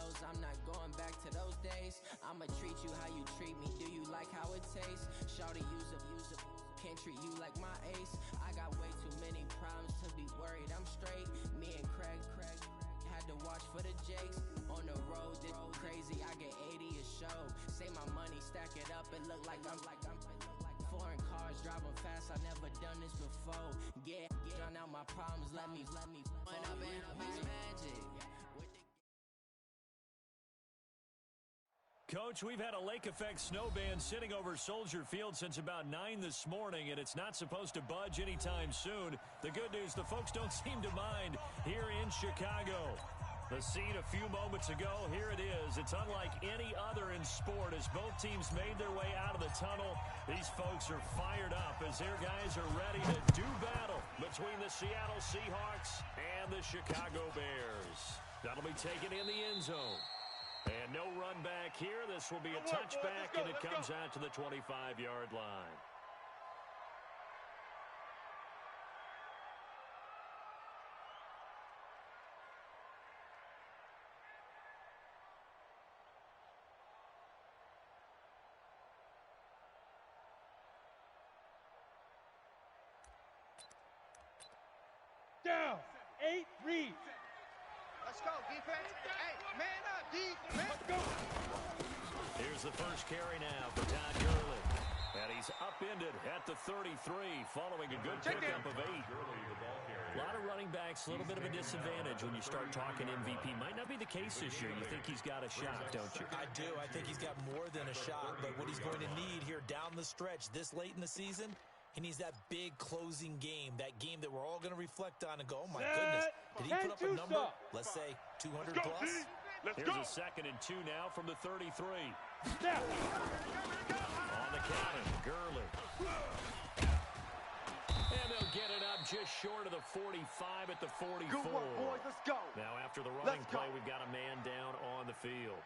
knows I'm not going back to those days. I'ma treat you how you treat me. Do you like how it tastes? Shawty, use up. Can't treat you like my ace. I got way too many problems to be worried I'm straight. Me and Craig had to watch for the Jakes. On the road, this crazy, I get 80 a show. Say my money, stack it up, it look like I'm foreign cars, driving fast, I never done this before. Get out my problems, let me fun up and magic. Coach, we've had a lake effect snow band sitting over Soldier Field since about 9 this morning, and it's not supposed to budge anytime soon. The good news, the folks don't seem to mind here in Chicago. The scene a few moments ago, here it is. It's unlike any other in sport as both teams made their way out of the tunnel. These folks are fired up as their guys are ready to do battle between the Seattle Seahawks and the Chicago Bears. That'll be taken in the end zone. And no run back here. This will be a touchback, and it comes out to the 25-yard line. Down. 8 reads. Let's go, defense. Hey, man up, D. Man. Let's go. Here's the first carry now for Todd Gurley. And he's upended at the 33 following a good pickup of 8. A lot of running backs, a little bit of a disadvantage when you start talking MVP. Might not be the case this year. You think he's got a shot, don't you? I do. I think he's got more than a shot. But what he's going to need here down the stretch this late in the season, he needs that big closing game, that game that we're all going to reflect on and go, oh, my goodness, did he put up a number, let's say, 200 plus? Here's a 2nd and 2 now from the 33. On the counter, Gurley. And they'll get it up just short of the 45 at the 44. Good work, boys. Let's go. Now, after the running play, we've got a man down on the field.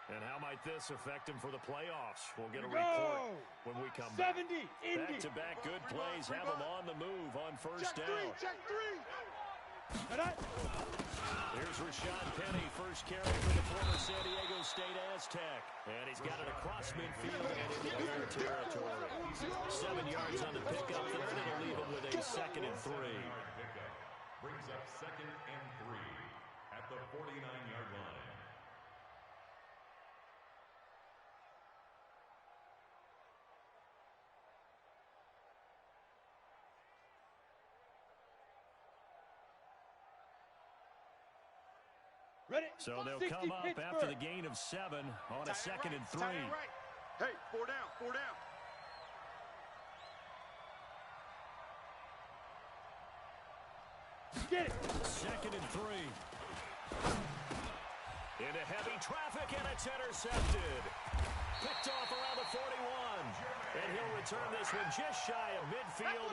And how might this affect him for the playoffs? We'll get a report when we come back. Back-to-back good plays have him on the move on first down. Check three. Here's Rashad Penny, first carry for the former San Diego State Aztec. And he's got it across midfield and into their territory. 7 yards on the pickup there, and it'll leave him with a 2nd and 3. Brings up 2nd and 3 at the 49-yard line. Ready? So they'll come up after the gain of 7 on a 2nd and 3. Hey, 4 down. Get it. 2nd and 3. Into heavy traffic, and it's intercepted. Picked off around the 41. And he'll return this one just shy of midfield.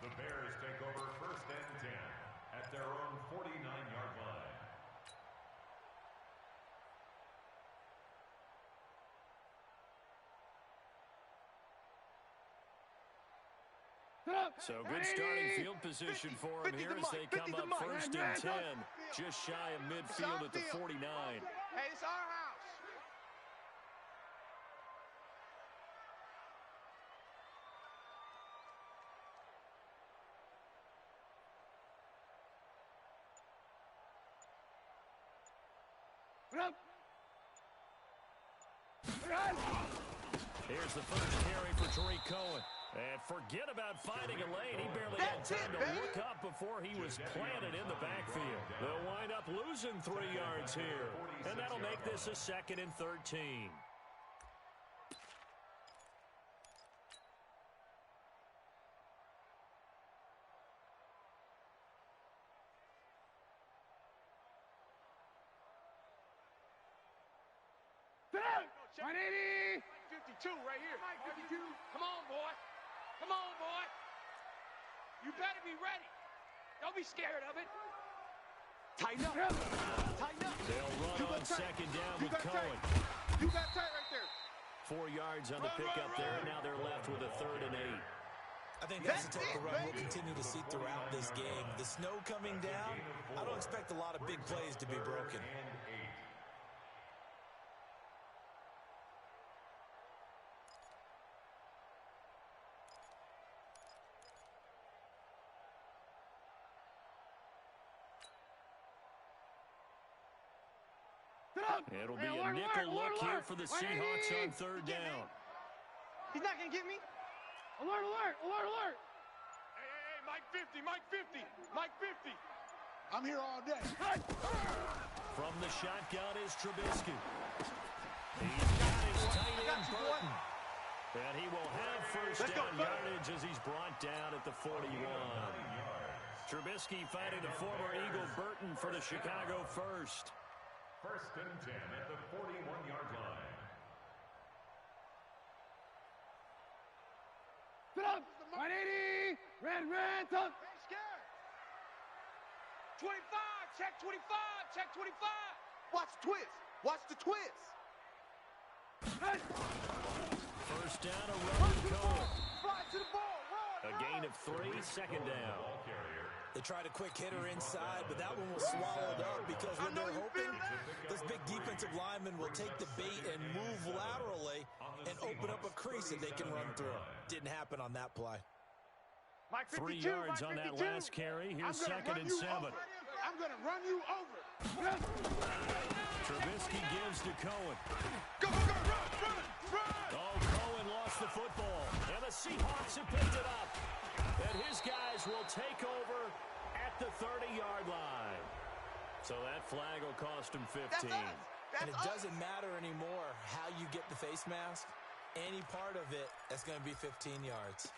The Bears take over 1st and 10 at their own 49-yard line. So good starting field position for him here as they come up 1st and 10, just shy of midfield at the 49. Hey, it's our house. Here's the first carry for Tariq Cohen. And forget about finding a lane. He barely had time to look up before he was planted in the backfield. They'll wind up losing 3 yards here. And that'll make this a 2nd and 13. Mike 180. 52 right here. Mike 52. Come on, boy. Come on, boy. You better be ready. Don't be scared of it. Tighten up. Tighten up. They'll run on 2nd down with Cohen. You got tight right there. 4 yards on the pickup there. Now they're left with a 3rd and 8. I think that's the type of run we'll continue to see throughout this game. The snow coming down, I don't expect a lot of big plays to be broken. It'll be a nickel look here for the Seahawks on 3rd down. He's not going to get me. Alert, alert, alert, alert. Hey, Mike 50, Mike 50, Mike 50. I'm here all day. From the shotgun is Trubisky. He's got his tight end, Burton. And he will have first down yardage as he's brought down at the 41. Trubisky finding the former Eagle Burton for the Chicago first. 1st and 10 at the 41-yard line. Sit up. 180. Red, up. Scared. 25. Check 25. Check 25. Watch the twist. Watch the twist. First down, a run to Cohen. Fly to the ball. Run. A gain of 3, 2nd down. They tried a quick hitter inside, but that one was swallowed up because what they're hoping, those big defensive linemen will take the bait and move laterally and open up a crease that they can run through. Didn't happen on that play. 3 yards on that last carry. Here's 2nd and 7. I'm going to run you over. Trubisky gives to Cohen. Go, run. Oh, Cohen lost the football. And the Seahawks have picked it up. And his guys will take over at the 30-yard line. So that flag will cost him 15. And it doesn't matter anymore how you get the face mask. Any part of it is going to be 15 yards.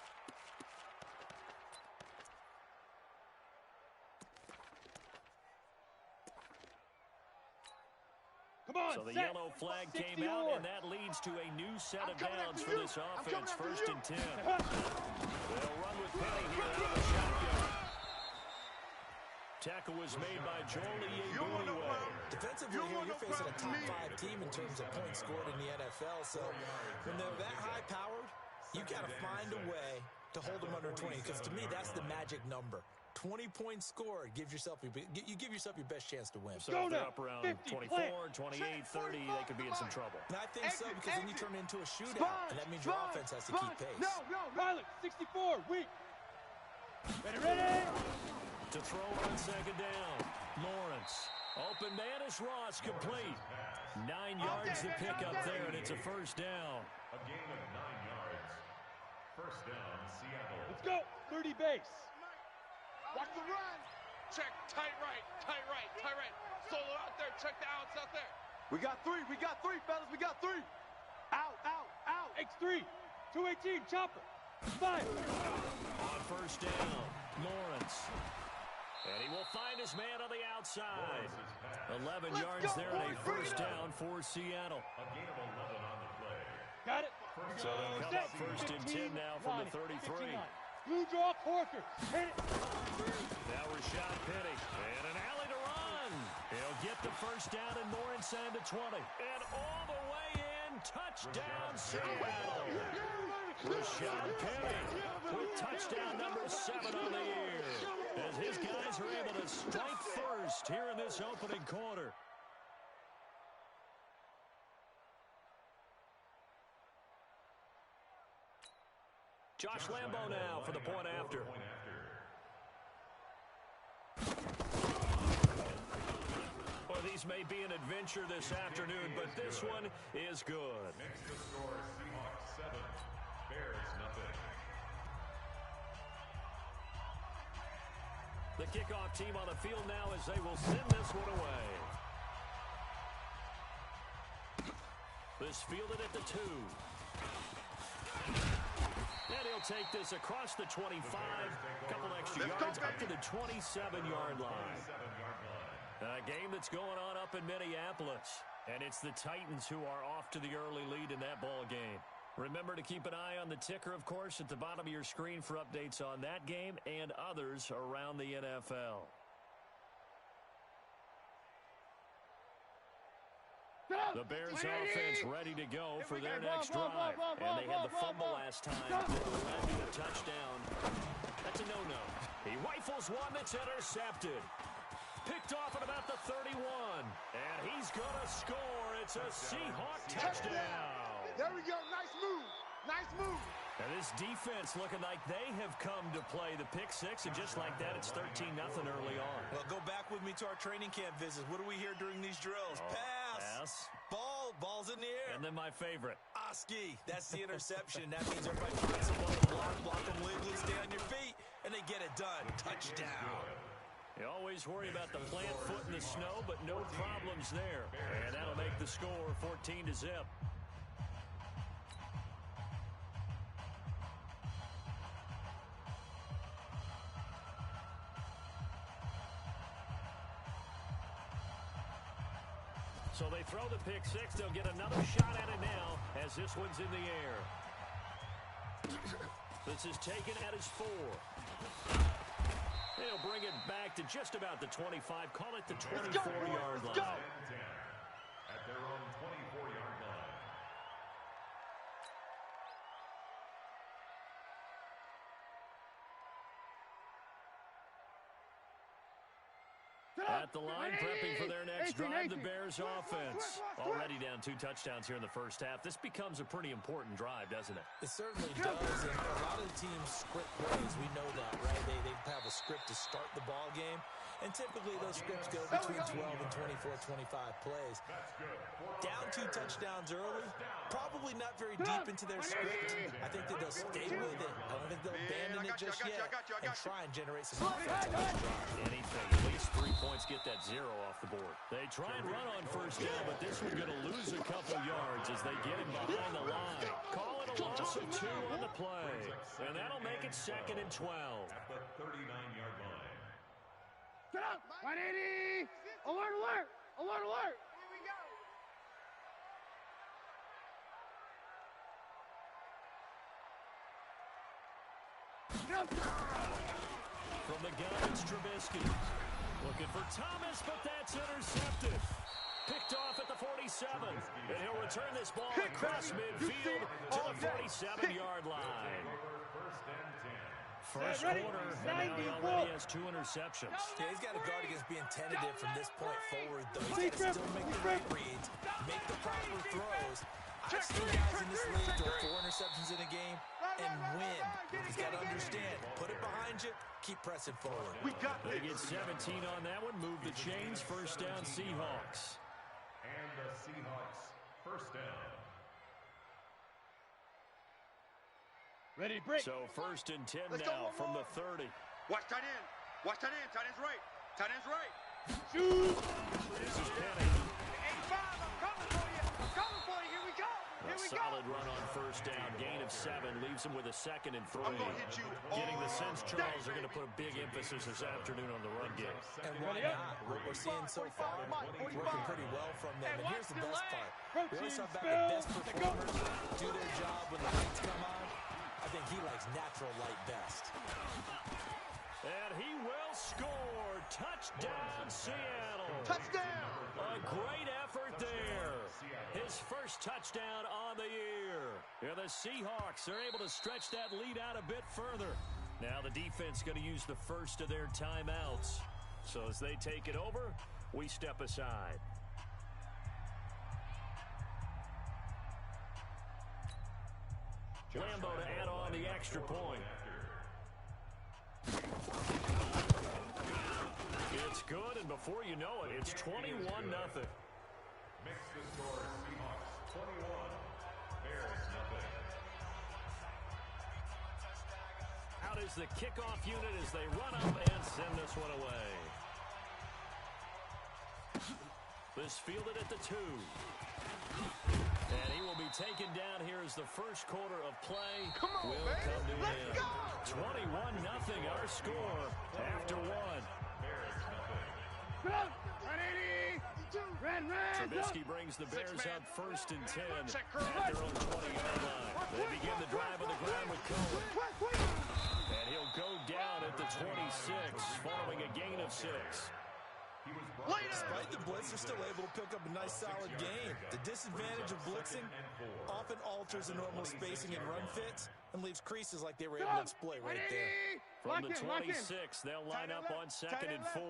Come on, so the set. yellow flag 60 came out, more. and that leads to a new set of downs for this offense. 1st and 10. They'll run with Penny here out of the shotgun. Tackle was made by Joel Iyiegbuniwe. Defensively here, you're facing a top 5 team in terms of points scored in the NFL. So when they're that high-powered, you got to find a way to hold them under 20. Because to me, that's the magic number. 20 points scored, you give yourself your best chance to win. So if they're up around 24, 28, 30, they could be in some trouble. And I think so, because then you turn it into a shootout, and that means your offense has to keep pace. No, Pilot, 64, weak. Ready. To throw on 2nd down, Lawrence. Open man is Ross, complete. 9 yards the pickup there, and it's a first down. A gain of 9 yards. First down, Seattle. Let's go. 30 base. Watch the run. Check tight right. Solo out there. Check the outs out there. We got 3, fellas. We got 3. Out. X3. 218, chopper. 5. On first down, Lawrence. And he will find his man on the outside. 11 yards there and a first down for Seattle. A gain of 11 on the play. Got it. So they'll come up 1st and 10 now from the 33. Blue draw, Corker. Hit it. Now Rashad Penny. And an alley to run. He'll get the first down and more inside the 20. And all the way in. Touchdown, Seattle. Rashad Penny with touchdown number 7 on the year. As his guys are able to strike first here in this opening quarter. Josh Lambo now for the point after. Well, these These may be an adventure this afternoon, but this one is good. Next to score, Seahawks 7, Bears nothing. The kickoff team on the field now as they will send this one away. This fielded at the 2. And he'll take this across the 25. A couple extra yards up to the 27-yard line. A game that's going on up in Minneapolis. And it's the Titans who are off to the early lead in that ball game. Remember to keep an eye on the ticker, of course, at the bottom of your screen for updates on that game and others around the NFL. The Bears offense ready to go for their next drive. And they had the fumble last time that led to a touchdown. That's a no-no. He rifles one that's intercepted. Picked off at about the 31. And he's going to score. It's a Seahawk touchdown. There we go. Nice move. Nice move. And this defense looking like they have come to play the pick six, and just like that, it's 13-0 early on. Well, go back with me to our training camp visits. What do we hear during these drills? Pass. Ball's in the air. And then my favorite. Oski. That's the interception. That means everybody finds someone to block them legally, stay on your feet, and they get it done. Touchdown. You always worry about the plant foot in the snow, but no problems there. And that'll make the score 14-0. So they throw the pick six. They'll get another shot at it now as this one's in the air. This is taken at his 4. They'll bring it back to just about the 25. Call it the 24-yard line. At their own 24-yard line. At the line, prepping for their next drive, the Bears offense. Already down 2 touchdowns here in the first half. This becomes a pretty important drive, doesn't it? It certainly does, and a lot of the teams script plays. We know that, right? They have a script to start the ball game, and typically those scripts go between 12 and 24, 25 plays. Down 2 touchdowns early, probably not very deep into their script. I think that they'll stay with it. I don't think they'll abandon it just yet and try and generate some offense on this drive. Anything, at least 3 points, get that 0 off the board. They try and run on first down, but this one's going to lose a couple yards as they get him behind the line. Call it a loss of 2 on the play, and that'll make it 2nd and 12. At the 39-yard line. Get up. 180. Alert, alert. Alert, alert. Here we go. From the gun, it's Trubisky. Looking for Thomas, but that's intercepted. Picked off at the 47. And he'll return this ball across midfield to the 47-yard line. First quarter, and now he already has 2 interceptions. Yeah, he's got to guard against being tentative from this point forward, though. He's got to still make the right reads, make the proper throws. I've seen guys in this league throw 4 interceptions in a game and win. He's got to understand, put it behind you, keep pressing forward. We got They get 17 on that one, move the chains, first down Seahawks. And the Seahawks first down. Ready to break. So first and 10 now from the 30. Watch tight end. Watch tight end. Tight end's right. Tight end's right. Shoot. This is Penny. 85. I'm coming for you. I'm coming for you. Here we go. A solid run on first down. Gain of 7 leaves him with a 2nd and 3. I'm going to hit you. Getting the sense Charles are going to put a big emphasis this afternoon on the run game. And why not? What we're seeing so far, working pretty well from them. And here's the best part. We always talk about the best performers do their job when the lights come on. I think he likes natural light best. And he will score. Touchdown, Seattle. Touchdown. A great effort there. His first touchdown on the year. Yeah, the Seahawks are able to stretch that lead out a bit further. Now the defense going to use the first of their timeouts. So as they take it over, we step aside. Lambo to add on the extra point. It's good, and before you know it, it's 21-0. Makes the score Seahawks 21, Bears nothing. Out is the kickoff unit as they run up and send this one away. This fielded at the 2. And he will be taken down here as the first quarter of play will come to an end. 21-0 our score after one. Trubisky brings the Bears up 1st and 10 at their own 20-yard line. They begin the drive on the ground with Cohen. And he'll go down at the 26 following a gain of 6. Despite the blitz, they're still able to pick up a nice, solid gain. The disadvantage of blitzing often alters the normal spacing and run fits and leaves creases like they were able to exploit right there. From the 26, they'll line up on 2nd and 4.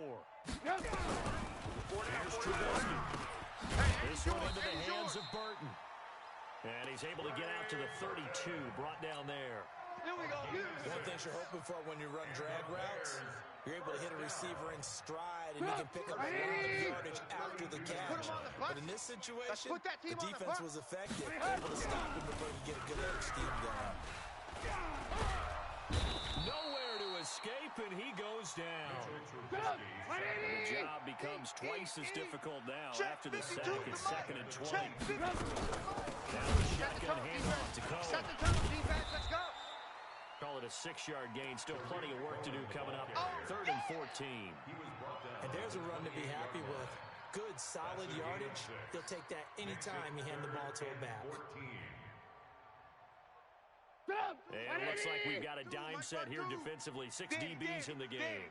Here's Trubisky. This one into the hands of Burton. And he's able to get out to the 32, brought down there. One thing you're hoping for when you run drag routes, you're able to hit a receiver in stride and you can pick up a lot of yardage after the catch. But in this situation, the defense was effective, able to stop him before he could get a good edge scheme going. Nowhere to escape, and he goes down. The job becomes twice as difficult now after the sack. It's 2nd and 20. Now the shotgun handoff to Cohen. Set the tone, defense, let's go. Call it a 6-yard gain. Still plenty of work to do coming up. 3rd and 14. And there's a run to be happy with. Good, solid yardage. He'll take that anytime you hand the ball to a back. And it looks like we've got a dime set here defensively. 6 DBs in the game.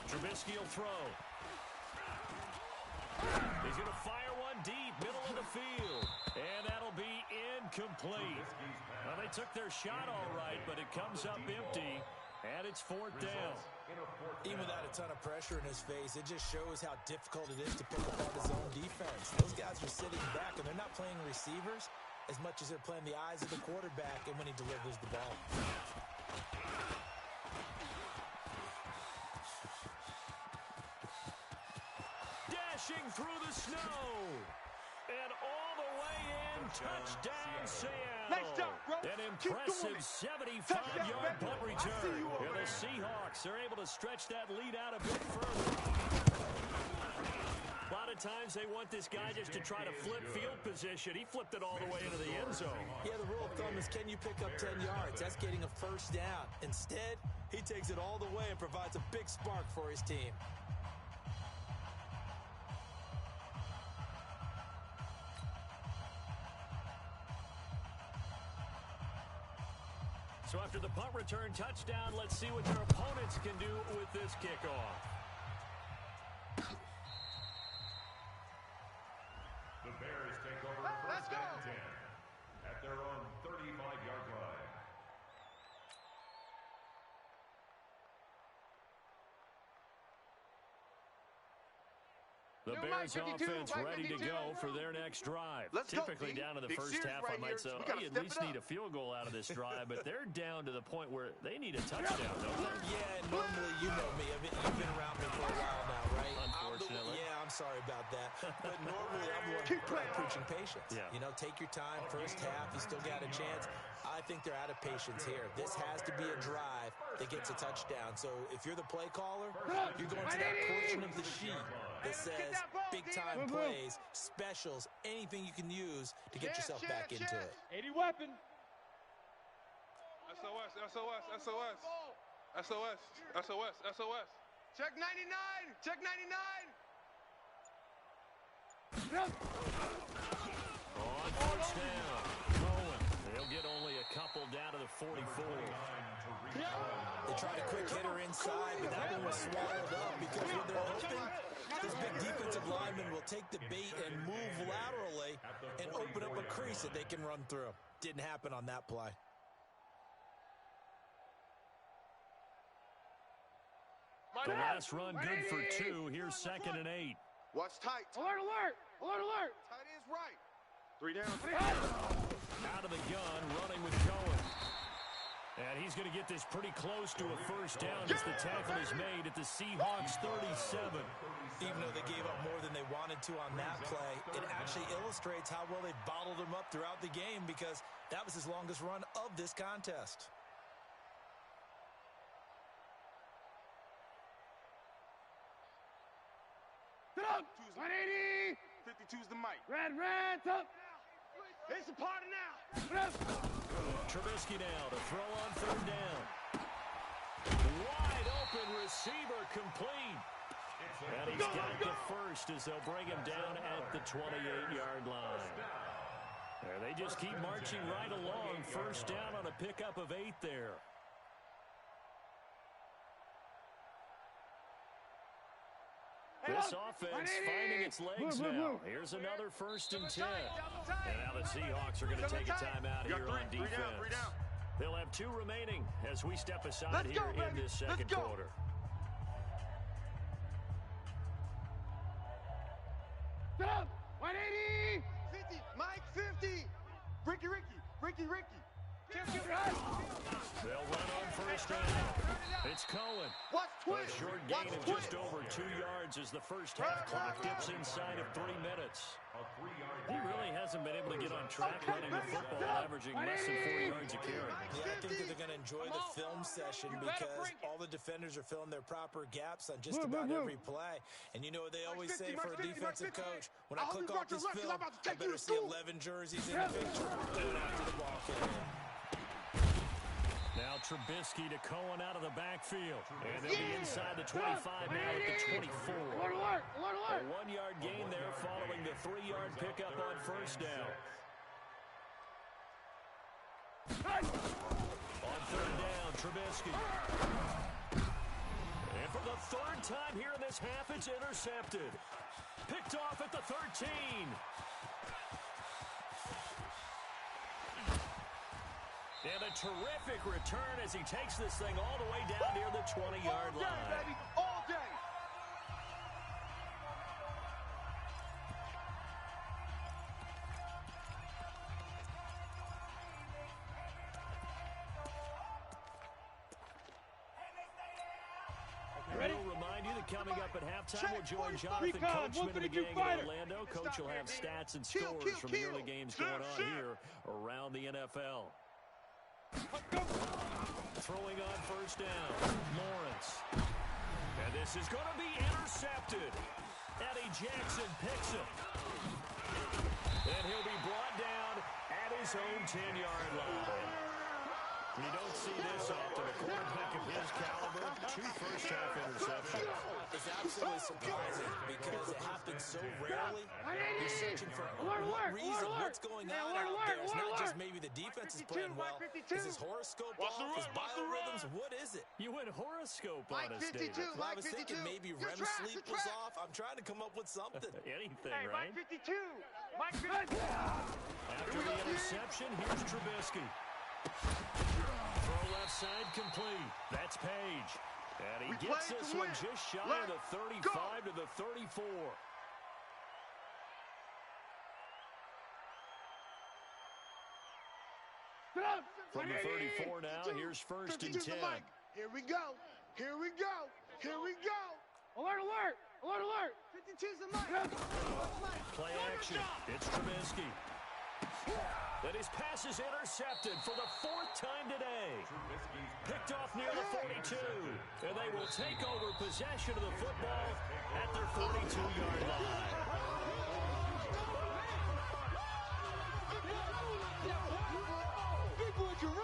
Trubisky will throw. He's going to fire one deep, middle of the field. And that'll be incomplete. Well, they took their shot all right, but it comes up empty. And it's 4th down. Even without a ton of pressure in his face, it just shows how difficult it is to pick apart his own defense. Those guys are sitting back, and they're not playing receivers as much as they're playing the eyes of the quarterback and when he delivers the ball. Dashing through the snow. And all the way in, touchdown Seattle. Nice job, bro. An impressive 75-yard punt return. And the Seahawks are able to stretch that lead out a bit further. A lot of times they want this guy just to try to flip field position. He flipped it all the way into the end zone. Yeah, the rule of thumb is can you pick up 10 yards? That's getting a 1st down. Instead, he takes it all the way and provides a big spark for his team. So after the punt return touchdown, let's see what their opponents can do with this kickoff. The Bears take over 1st and 10 at their own 35-yard line. The Bears offense ready to go for their next drive. Typically down to the first half, I might say, oh, you at least need a field goal out of this drive, but they're down to the point where they need a touchdown, don't they? Yeah, normally you know me. You've been around me for a while now, right? Unfortunately. I'm sorry about that. But normally I'm the one preaching patience. Yeah. You know, take your time. First half, you still got a chance. I think they're out of patience here. This has to be a drive that gets a touchdown. So if you're the play caller, you're going to that portion of the sheet that says big-time plays, specials, anything you can use to get yourself back into it. 80 weapon. SOS, SOS, SOS. SOS, SOS, SOS. Check 99! Check 99! On 1st down, Cohen. They'll get only a couple down to the 44. They tried a quick hitter inside, but that one was swallowed up because when they're open, this big defensive lineman will take the bait and move laterally and open up a crease that they can run through. Didn't happen on that play. The last run good for 2. Here's 2nd and 8. Watch tight. Alert, alert! Alert, alert! Tight is right. 3 down. Out of the gun, running with Cohen. And he's going to get this pretty close to a first down as the tackle is made at the Seahawks 37. Even though they gave up more than they wanted to on that play, it actually illustrates how well they bottled them up throughout the game because that was his longest run of this contest. Up, 180. 52's the mic. Red, up. It's a party now. Trubisky now to throw on third down. Wide open receiver complete. And he's got the first as they'll bring him down at the 28-yard line. There, they just keep marching right along. First down on a pickup of 8 there. This offense finding its legs now. Here's another 1st and 10. And now the Seahawks are going to take a timeout here on defense. They'll have 2 remaining as we step aside here in this second quarter. Up, 180. 50, Mike 50. Ricky. They'll run on first down. It's Cohen. A short gain of just over 2 yards as the first half clock dips inside of 3 minutes. He really hasn't been able to get on track running the football, averaging less than 4 yards a carry. Yeah, I think that they're going to enjoy the film session because all the defenders are filling their proper gaps on just about every play. And you know what they always say for a defensive coach? When I click off this film, I better see 11 jerseys in the picture going after the ball carrier. Now Trubisky to Cohen out of the backfield. And they'll be inside the 25 now at the 24. Alert. A 1-yard gain there following the 3-yard pickup on first down. On third down, Trubisky. And for the 3rd time here in this half, it's intercepted. Picked off at the 13. And a terrific return as he takes this thing all the way down near the 20-yard line. All day, baby, all day. We'll remind you that coming up at halftime, we'll join Jonathan Coachman of the gang in Orlando. Coach will have stats and scores from the early games going on here around the NFL. Throwing on first down, Lawrence. And this is going to be intercepted. Eddie Jackson picks it. And he'll be brought down at his own 10-yard line. You don't see this often. A quarterback of his caliber, 2 first-half interceptions. It's absolutely surprising because it happens so rarely. You're searching for what reason, what's going on out there. It's not just maybe the defense is playing well. Is his horoscope off? His biorhythms? What is it? You went horoscope on us, David. Well, I was thinking maybe REM sleep was off. I'm trying to come up with something. Anything, Hey, right? Mike 52. Mike 52. After the interception, here's Trubisky. Throw left side complete. That's Page. And he gets this one just shy of the 35 to the 34. From the 34 now, here's 1st and 10. Here we go. Alert. 52's the mic. Play action. It's Trubisky. And his pass is intercepted for the 4th time today. Picked off near the 42. And they will take over possession of the football at their 42-yard line. Big boy can run.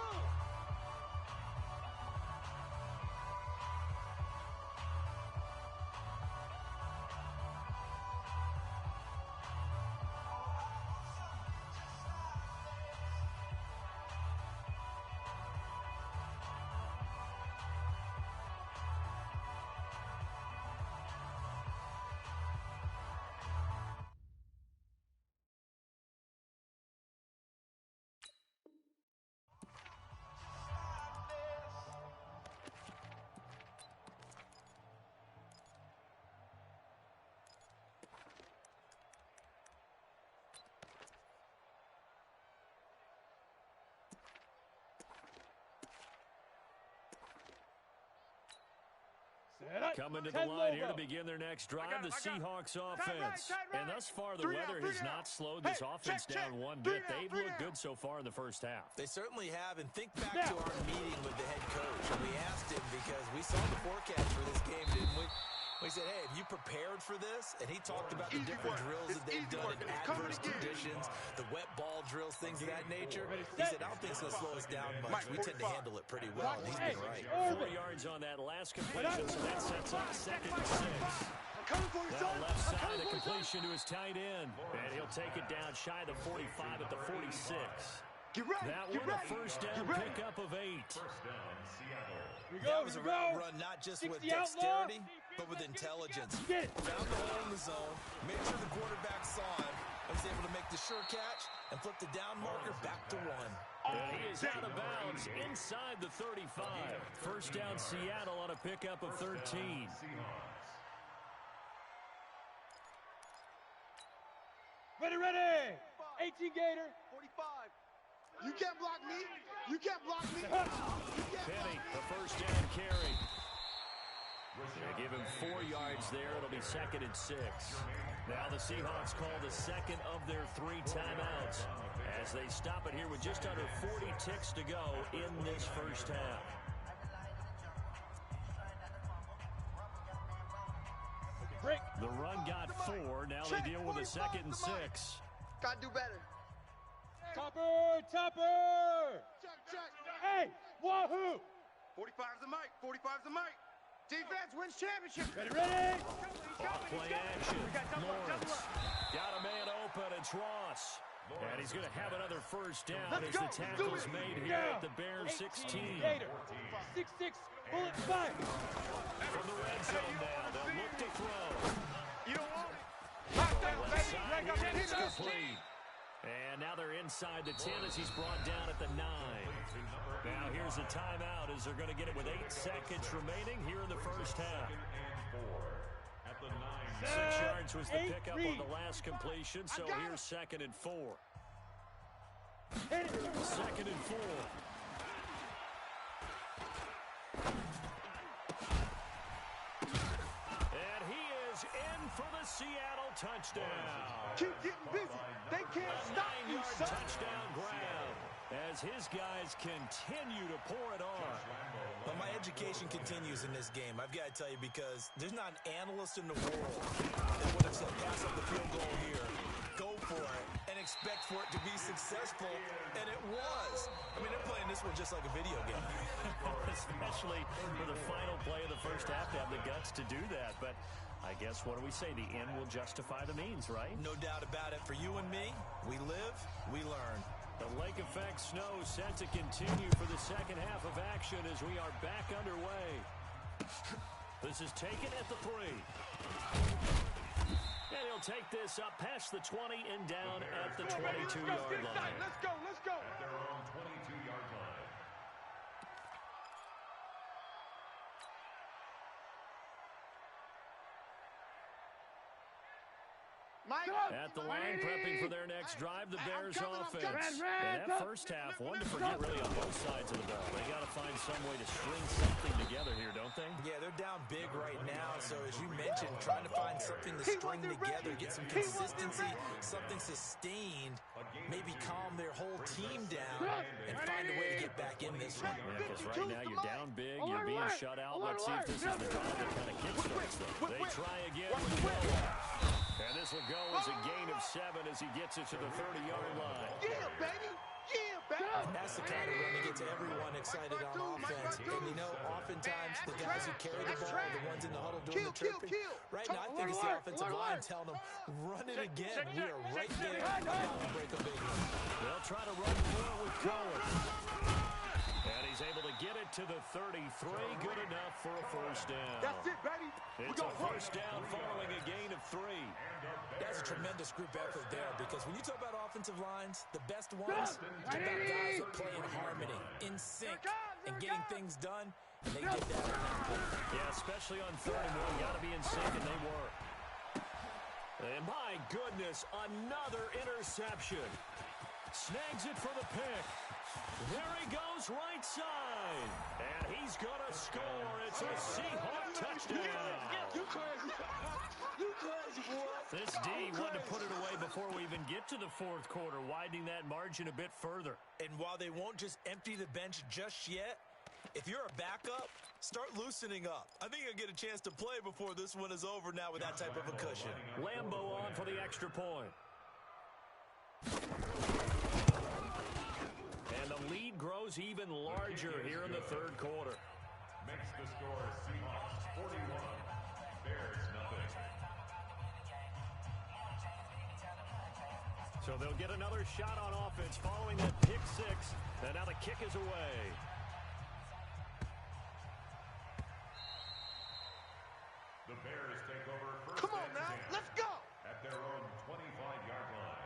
Coming to the line here to begin their next drive, the Seahawks offense. And thus far, the weather has not slowed this offense down one bit. They've looked good so far in the first half. They certainly have, and think back to our meeting with the head coach. And we asked him because we saw the forecast for this game, didn't we? We said, hey, have you prepared for this? And he talked about the different drills that they've done in adverse conditions, the wet ball drills, things of that nature. He said, I don't think it's going to slow us down much. We tend to handle it pretty well, and he's been right. 4 yards on that last completion, so that sets up 2nd and 6. Now left side, a completion to his tight end. And he'll take it down shy of the 45 at the 46. That one a first down pickup of 8. That was a route run not just with dexterity, but with intelligence. Found the hole in the zone, made sure the quarterback saw him, and was able to make the sure catch and flip the down marker back to 1. And he is out of bounds inside the 35. First down Seattle on a pickup of 13. Ready. 18 Gator. 45. You can't block me. You can't block me. Penny, the first down carry. They give him 4 yards there. It'll be 2nd and 6. Now the Seahawks call the second of their 3 timeouts as they stop it here with just under 40 ticks to go in this first half. The run got 4. Now they deal with a 2nd and 6. Gotta do better. Topper! Check. Hey, wahoo! 45's the mic. 45's the mic. Defense wins championship. Ready? Off play action. Lawrence got a man open. It's Ross. And he's going to have another first down as the tackle's made here at the Bears 16. 6-6, bullet 5. From the red zone now, they'll look to throw. You don't want it. Left side, here it's complete. And now they're inside the 10 as he's brought down at the 9. Now here's a timeout as they're going to get it with 8 seconds remaining here in the first half. 6 yards was the pickup on the last completion, so here's 2nd and 4. 2nd and 4. And he is in for the Seattle touchdown. Keep getting busy. They can't stop you, 9-yard son. touchdown grab as his guys continue to pour it on. But my education continues in this game. I've got to tell you, because there's not an analyst in the world that would have said pass up the field goal here, go for it, and expect for it to be successful, and it was. I mean, they're playing this one just like a video game. Especially for the final play of the first half to have the guts to do that. But I guess, what do we say? The end will justify the means, right? No doubt about it. For you and me, we live, we learn. The lake effect snow set to continue for the second half of action as we are back underway. This is taken at the 3. And he'll take this up past the 20 and down at the 22-yard line. Let's go. At their own 22-yard line. Mike. At the line, prepping for their next drive, the Bears offense. And that first half, one to forget really on both sides of the ball. They got to find some way to string something together here, don't they? Yeah, they're down big right now. So as you mentioned, trying to find something to string together, get some consistency, something sustained, maybe calm their whole team down and find a way to get back in this one. Yeah, because right now you're down big, you're being shut out. Let's see if this is the drive that kind of kickstarts them. They try again with Will. And this will go as a gain of 7 as he gets it to the 30-yard line. Yeah, baby. That's the kind of run that gets everyone excited on offense. And, you know, oftentimes the guys who carry the ball are the ones in the huddle doing the tripping. Right now, I think it's the offensive line telling them, run it again. We are right there about to break a big one. They'll try to run through it with Cohen. And he's able to get it to the 33. Good enough for a first down. That's it, baby. It's a first down following a gain of 3. That's a tremendous group effort there, because when you talk about offensive lines, the best ones are about guys that play in harmony, in sync, and getting things done, and they did that on that play. Yeah, especially on 3rd and 1. Got to be in sync, and they were. And my goodness, another interception. Snags it for the pick. There he goes right side. And he's going to score. It's a Seahawk touchdown. You crazy. You crazy, boy. This D wanted to put it away before we even get to the fourth quarter, widening that margin a bit further. And while they won't just empty the bench just yet, if you're a backup, start loosening up. I think you'll get a chance to play before this one is over now with that type of a cushion. Lambo on for the extra point. And the lead grows even larger here in the third quarter. Makes the score Seahawks 41, Bears nothing. So they'll get another shot on offense following that pick six. And now the kick is away. The Bears take over first. Come on now, let's go. At their own 25-yard line.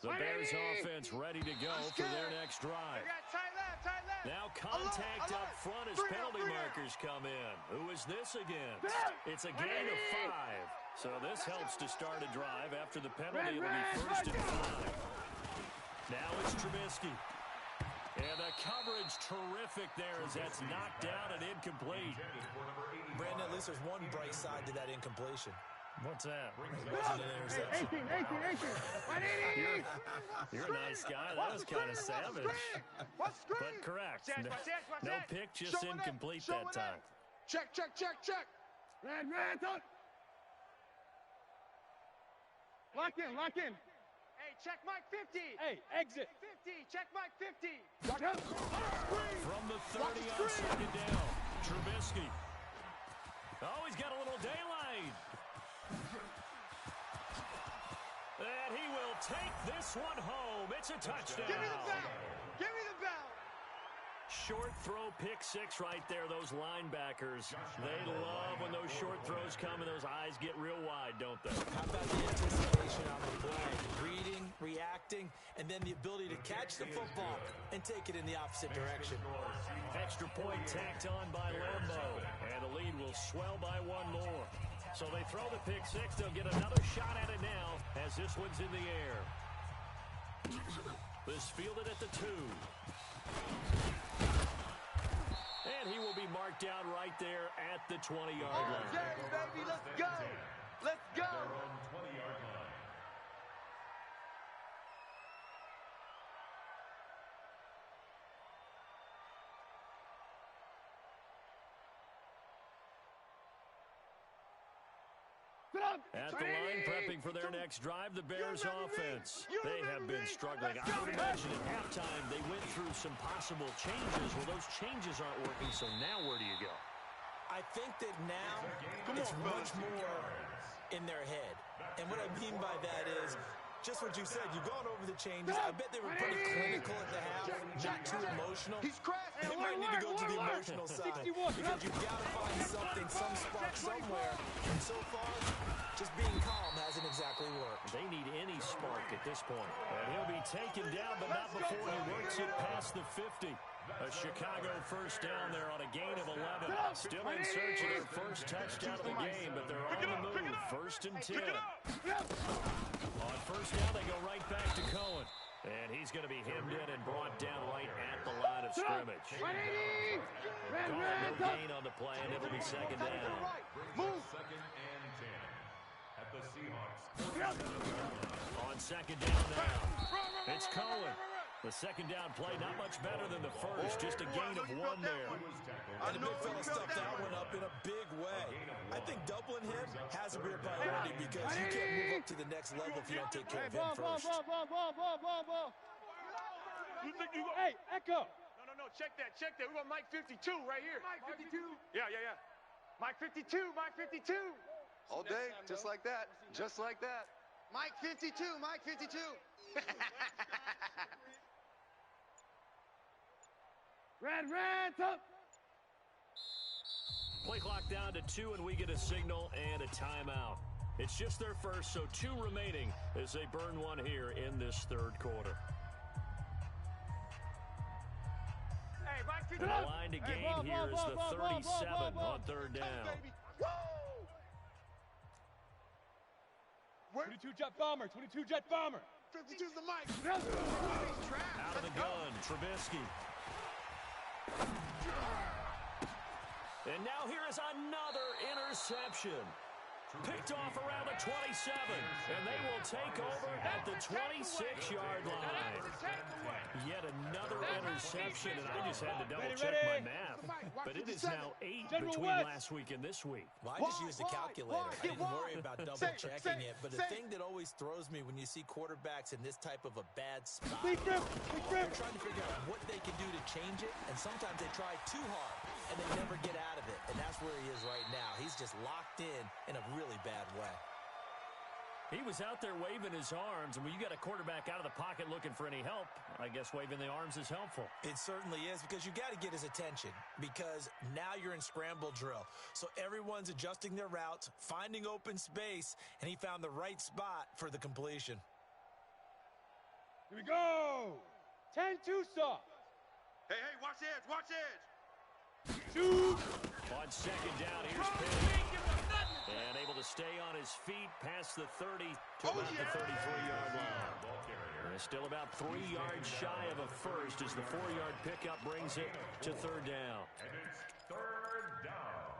The Bears offense ready to go for their next drive. Tight left, tight left. Now contact up front as penalty markers come in. Who is this against? It's a gain of 5. So this helps to start a drive. After the penalty, it'll be first and 5. Now it's Trubisky. And the coverage terrific there as that's knocked down and incomplete. Brandon, at least there's one bright side to that incompletion. What's that? It wasn't an interception. 18. You're a nice guy. That was kind of savage. What's screen? But correct. Watch that. No pick, just incomplete that time. Check. Red, touch. Lock in. Hey, check Mike 50. Hey, exit. 50, check Mike 50. From the 30 on second down, Trubisky. Oh, he's got a little daylight. And he will take this one home. It's a touchdown. Give me the ball. Short throw, pick six right there. Those linebackers, they love when those short throws come and those eyes get real wide, don't they? How about the anticipation on the play? Reading, reacting, and then the ability to catch the football and take it in the opposite direction. Extra point tacked on by Lambo. And the lead will swell by one more. So they throw the pick six. They'll get another shot at it now as this one's in the air. This fielded at the 2. And he will be marked down right there at the 20-yard line. Okay, baby, let's go. Let's go. Their own 20-yard line. At the line, prepping for their next drive, the Bears offense. They have been struggling. I would imagine at halftime they went through some possible changes. Well, those changes aren't working, so now where do you go? I think that now it's much more in their head. And what I mean by that is just what you said. You've gone over the changes. I bet they were pretty clinical at the half, not too emotional. He's crashed. They might need to go to the emotional side because you've got to find something, some spark somewhere. And so far, just being calm hasn't exactly worked. They need any spark at this point. And he'll be taken down, but not before he works it past the 50. A Chicago first down there on a gain of 11. Still in search of their first touchdown of the game, but they're on the move. First and 10. On first down, they go right back to Cohen. And he's going to be hemmed in and brought down right at the line of scrimmage. No gain on the play, and it'll be second down. Move. Second and 10 at the Seahawks. On second down now, it's Cohen. The second down play, not much better than the first, just a gain of 1 there. And the big fella stepped that one up in a big way. I think doubling him has to be a priority because you can't move up to the next level if you don't take care of him first. Ball. Hey, Echo. No, check that. We want Mike 52 right here. Mike 52? Yeah. Mike 52. All day, just like that. Mike 52. Red, up. Play clock down to 2, and we get a signal and a timeout. It's just their first, so 2 remaining as they burn one here in this third quarter. Hey, Mike 52. And the line to gain here is the 37 on third down. 22 jet bomber, 22 jet bomber. 52's the mic. Out of the gun, Trubisky. And now here is another interception. Picked off around the 27, and they will take over at the 26-yard line. Yet another interception, and I just had to double-check my math. But it is now 8 between last week and this week. Well, I just used the calculator. I didn't worry about double-checking it. But the thing that always throws me when you see quarterbacks in this type of a bad spot, they're trying to figure out what they can do to change it, and sometimes they try too hard, and they never get out of it. And that's where he is right now. He's just locked in a really bad way. He was out there waving his arms, and when you got a quarterback out of the pocket looking for any help, I guess waving the arms is helpful. It certainly is, because you got to get his attention, because now you're in scramble drill. So everyone's adjusting their routes, finding open space, and he found the right spot for the completion. Here we go. 10-2 soft. Hey, watch the edge, watch the edge. Shoot. On second down, here's Penny. And able to stay on his feet past the 30 to about the 33-yard line. And still about 3 yards shy of a first as the 4-yard pickup brings it to third down. And it's third down.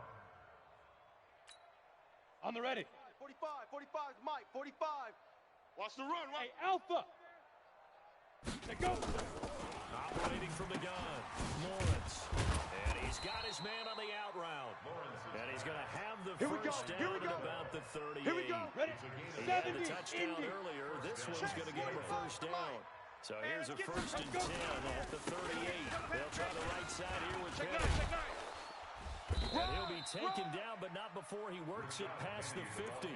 On the ready. 45 is Mike, 45. Watch the run, Hey, Alpha. Let go. Operating from the gun, Lawrence. And he's got his man on the out route. And he's going to have the first down at about the 38. Here we go. Ready. He had the touchdown earlier. This one's going to get him a first down. So here's a first and 10 at the 38. They'll try the right side here with Penny. And he'll be taken down, but not before he works it past the 50.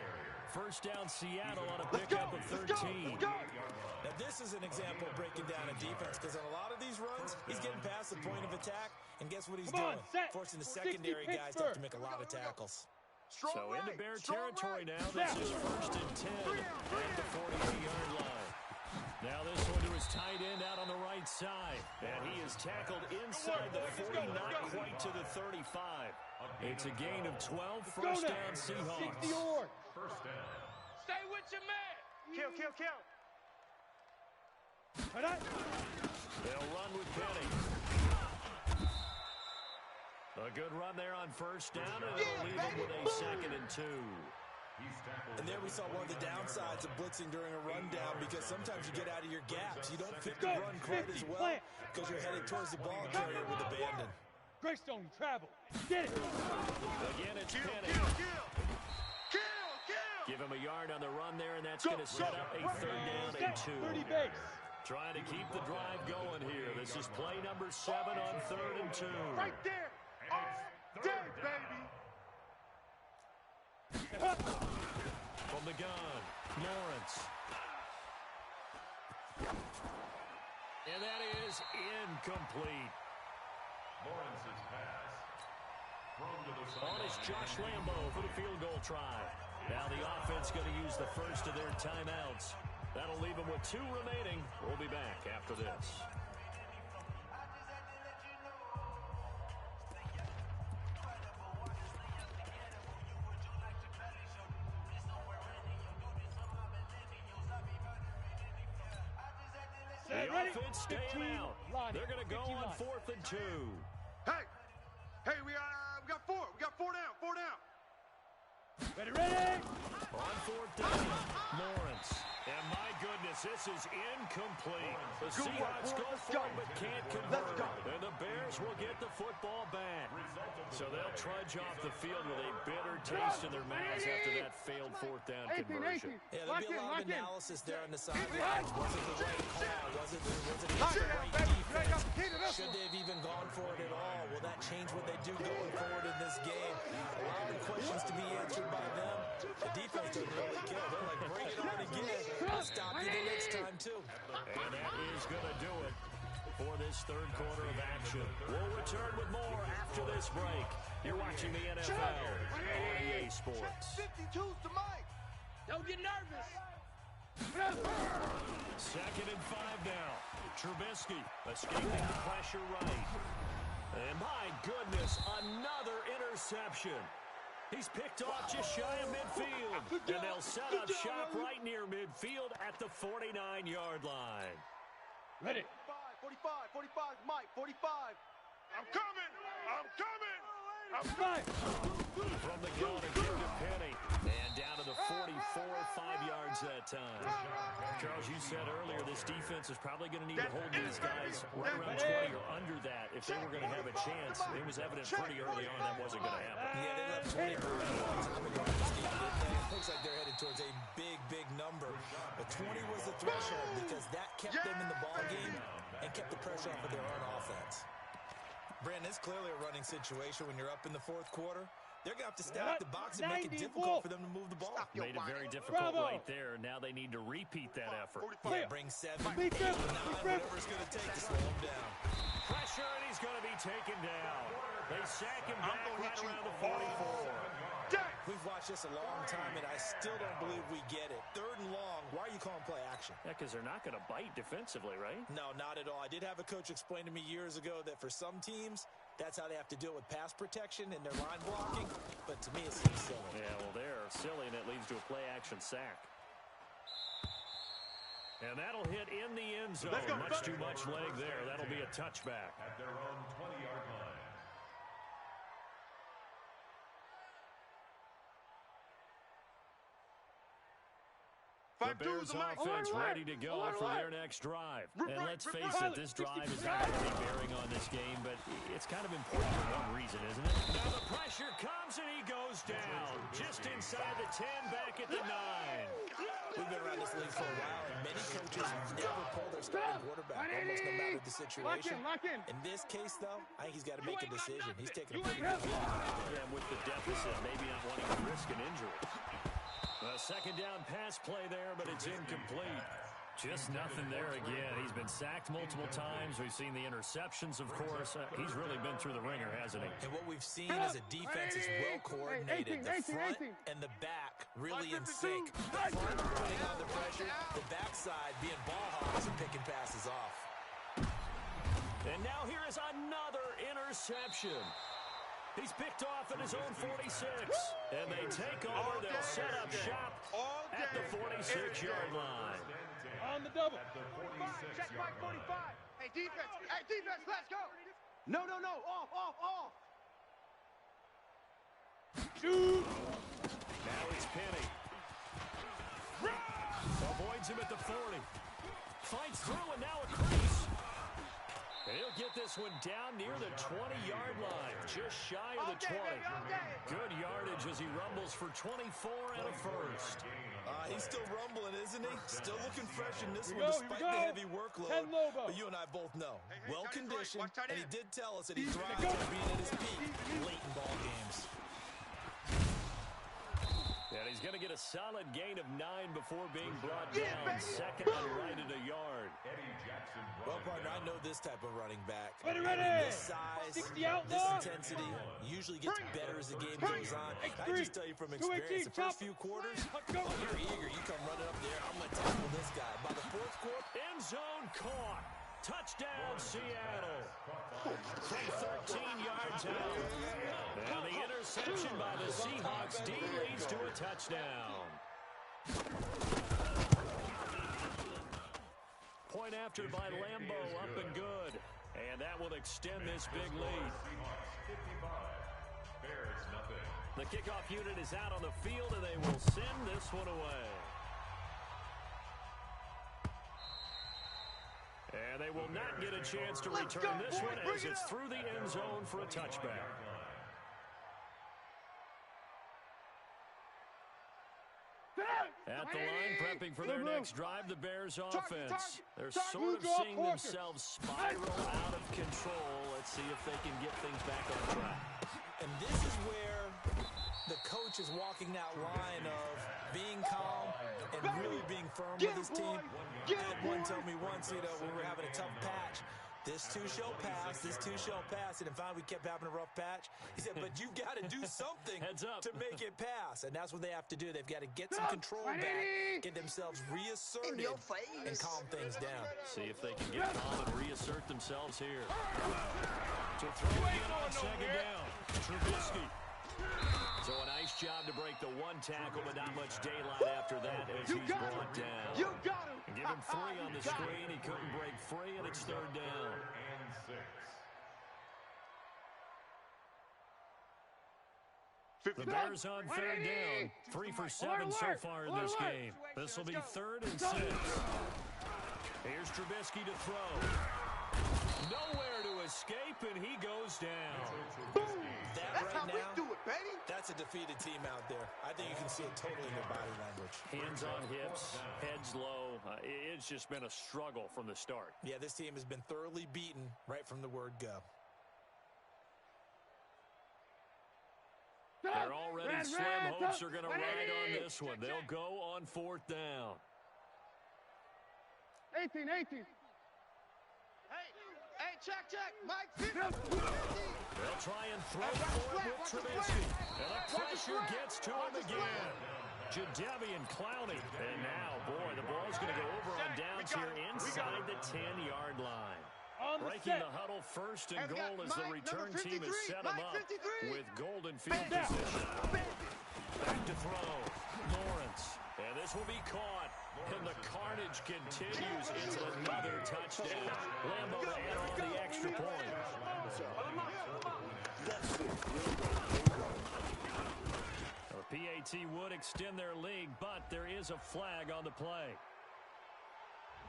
First down Seattle on a pickup of 13. Now, this is an example of breaking down a defense, because on a lot of these runs, he's getting past the point of attack, and guess what he's doing? Forcing the secondary guys to have to make a lot of tackles. So into Bear territory now. This is first and 10 at the 48-yard line. Now this one to his tight end out on the right side. And he is tackled inside the 40, not quite to the 35. It's a gain of 12, first down Seahawks. First down. Stay with your man. Kill. They'll run with Penny. A good run there on first down, and it'll leave him with a second and 2. And there we saw one of the downsides of blitzing during a rundown, because sometimes you get out of your gaps. You don't fit the run quite as well because you're headed towards the ball carrier with abandon. Greystone travel. Get it. Again, it's Penny. Give him a yard on the run there, and that's going to set up a third down and 2. 30 base. Trying to keep the drive going here. This is play number 7 on third and 2. Right there. All day, baby. From the gun, Lawrence. And that is incomplete. Lawrence's pass. Thrown to the On is sideline. Josh Lambo for the field goal try. Now the offense going to use the first of their timeouts. That'll leave them with 2 remaining. We'll be back after this. The offense staying out. They're going to go on 4th and 2. Hey, we got 4. We got 4 down. 4 down. Ready. On 4th down, Lawrence. And my goodness, this is incomplete. The Seahawks go for it, but can't convert. And the Bears will get the football back. So they'll trudge off the field with a bitter taste in their mouths after that failed 4th down conversion. Yeah, there'll be a lot of analysis there on the sidelines. Was it the right call? Was it the right defense? Should they have even gone for it at all? Will that change what they do going forward in this game? A lot of questions to be answered by them. The defense doesn't really care. They're like, bring it on again. I'll stop you the next time, too. And that is going to do it for this third quarter of action. We'll return with more after this break. You're watching the NFL on EA Sports. 52's to Mike. Don't get nervous. Second and 5 now. Trubisky escaping the pressure right. And my goodness, another interception. He's picked off just shy of midfield. And they'll set up shop right near midfield at the 49-yard line. Ready. 45, 45, Mike, 45. I'm coming. I'm coming. I'm Right. From the gun, a kick to Penny. And down to the 44, 5 yards that time. Charles, you said earlier this defense is probably going to need to hold these guys right around 20 or under that if they were going to have a chance. It was evident pretty early on that wasn't going to happen. Yeah, they left 20 a long time ago in this game, didn't they? It looks like they're headed towards a big, big number. But 20 was the threshold because that kept them in the ball game and kept the pressure off of their own offense. Brandon, it's clearly a running situation when you're up in the fourth quarter. They're going to have to stack the box and make it difficult for them to move the ball. Made it very difficult right there. Now they need to repeat that effort. Yeah, bring 7, 8, 9, whatever it's going to take to slow him down. Pressure, and he's going to be taken down. They sack him back right around the 44. We've watched this a long time, and I still don't believe we get it. 3rd and long, why are you calling play action? Yeah, because they're not going to bite defensively, right? No, not at all. I did have a coach explain to me years ago that for some teams, that's how they have to deal with pass protection and their line blocking. But to me, it seems silly. Yeah, well, they're silly, and it leads to a play-action sack. And that'll hit in the end zone. Much too much leg there. That'll be a touchback. At their own 20-yard line. The Bears offense ready to go for their next drive. And let's face it, this drive is not going to be bearing on this game, but it's kind of important for one reason, isn't it? Now the pressure comes and he goes down. Just inside the 10, back at the 9. We've been around this league for a while, and many coaches never pull their starting quarterback, almost no matter the situation. Lock in. In this case, though, I think he's got to make a decision. He's taking a pretty good hit. Yeah, with the deficit, maybe not wanting to risk an injury. A second down pass play there, but it's incomplete. Just nothing there again. He's been sacked multiple times. We've seen the interceptions, of course. He's really been through the ringer, hasn't he? And what we've seen is a defense is well coordinated. The front and the back really in sync. The front putting on the pressure, the backside being ball hawks and picking passes off. And now here is another interception. He's picked off at his own 46. And they take over. They'll set up shop at the 46-yard line. On the double. Check Mike 45. Hey, defense, let's go. No. Off. Shoot. Now it's Penny. Avoids him at the 40. Fights through, and now a crease. He'll get this one down near the 20-yard line, just shy of the 20. Good yardage as he rumbles for 24 and a first. He's still rumbling, isn't he? Still looking fresh in this one despite the heavy workload. But you and I both know, well-conditioned, and he did tell us that he thrives on being at his peak late in ball games. And he's going to get a solid gain of 9 before being brought down. Second and right at a yard. Well, partner, I know this type of running back. Ready. This size, this intensity usually gets better as the game goes on. I just tell you from experience, the first few quarters, you're eager. You come running up there, I'm going to tackle this guy. By the fourth quarter, end zone caught. Touchdown, Seattle. From 13 yards out. And the interception by the Seahawks D leads to a touchdown. Point after by Lambeau, up and good. And that will extend this big lead. The kickoff unit is out on the field, and they will send this one away. And they will not get a chance to return this one as it's through the end zone for a touchback. At the line, prepping for their next drive, the Bears offense. They're sort of seeing themselves spiral out of control. Let's see if they can get things back on track. and this is where the coach is walking that line of being calm and really being firm with his team. I had one tell me once, when we were having a tough patch, this too shall pass, and finally we kept having a rough patch. He said, but you've got to do something to make it pass, and that's what they have to do. They've got to get some control back, get themselves reasserted, and calm things down. See if they can get calm and reassert themselves here. To throw again on second down. Trubisky. So a nice job to break the one tackle, but not much daylight after that as he's brought down. You got him. And give him 3 on the screen. He couldn't break free, and it's 3rd down. And 6. The Bears on 3rd down. 3 for 7 so far in this game. This will be 3rd and 6. Here's Trubisky to throw. Nowhere to escape, and he goes down. Boom. That's right how we now, do it, baby. That's a defeated team out there. I think you can see it totally in their body language. Hands on hips, heads low. It's just been a struggle from the start. Yeah, this team has been thoroughly beaten right from the word go. They're already slim. Hopes are going to ride on this one. They'll go on 4th down. 18. Hey, check. Mike, 50. They'll try and throw for it with Trubisky. And the pressure gets to him again. Jadeveon Clowney. And now, boy, the ball's going to go over on downs here inside the 10-yard line. Breaking the huddle, 1st and goal as the return team has set him up with golden field position. Back to throw. Lawrence. And this will be caught. And the carnage continues. It's another touchdown. Lambo to add on the extra point. The PAT would extend their lead, but there is a flag on the play.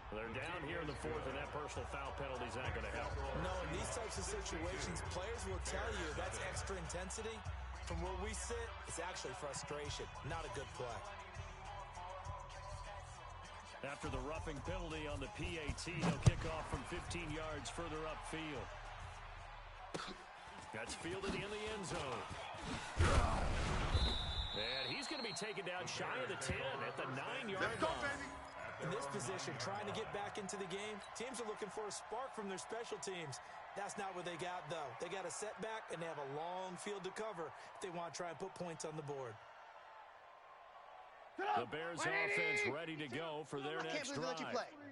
They're down here in the 4th, and that personal foul penalty is not going to help. No, in these types of situations, players will tell you that's extra intensity. From where we sit, it's actually frustration, not a good play. After the roughing penalty on the PAT, he'll kick off from 15 yards further upfield. That's fielded in the end zone. And he's going to be taken down shy of the 10 at the 9-yard line. In this position, trying to get back into the game, teams are looking for a spark from their special teams. That's not what they got, though. They got a setback, and they have a long field to cover if they want to try and put points on the board. The Bears offense ready to go for their next drive.